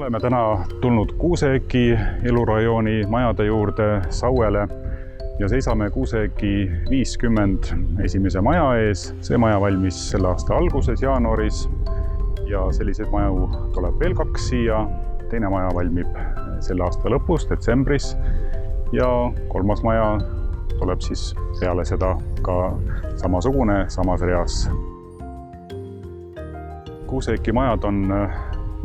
Oleme täna tulnud Kuuseeki elurajooni majade juurde Sauele ja seisame Kuuseeki 50 esimese maja ees. See maja valmis selle aasta alguses, jaanuaris, ja selliseid maju tuleb veel 2 siia. Teine maja valmib selle aasta lõpus, detsembris, ja 3. maja tuleb siis peale seda ka samasugune, samas reas. Kuuseeki majad on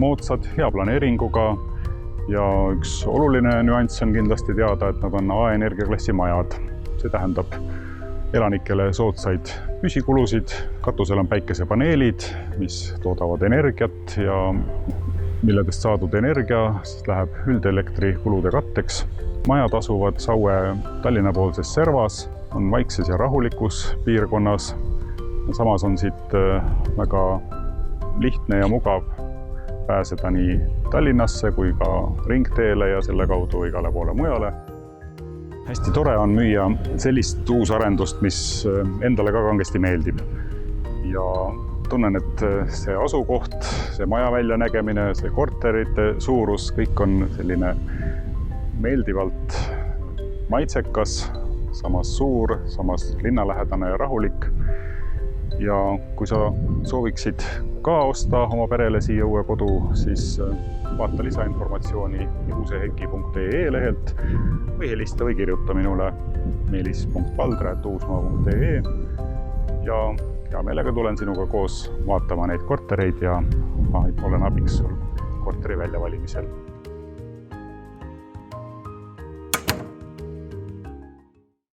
moodsad, hea planeeringuga ja üks oluline nüanss on kindlasti teada, et nad on A-energiaklassi majad. See tähendab elanikele soodsaid püsikulusid. Katusel on päikesepaneelid, mis toodavad energiat ja milledest saadud energia läheb üldelektri kulude katteks. Majad asuvad Saue Tallinna-poolses servas, on vaikses ja rahulikus piirkonnas. Samas on siit väga lihtne ja mugav pääseda nii Tallinnasse kui ka ringteele ja selle kaudu igale poole mujale. Hästi tore on müüa sellist uusarendust, mis endale ka kangesti meeldib. Ja tunnen, et see asukoht, see maja väljanägemine, see korterite suurus, kõik on selline meeldivalt maitsekas, samas suur, samas linnalähedane ja rahulik. Ja kui sa sooviksid ka osta oma perele siia uue kodu, siis vaata lisainformatsiooni kuuseheki.ee lehelt või helista või kirjuta minule meelis.valdre@uusmaa.ee ja hea meelega tulen sinuga koos vaatama neid kortereid ja olen abiks sul korteri väljavalimisel.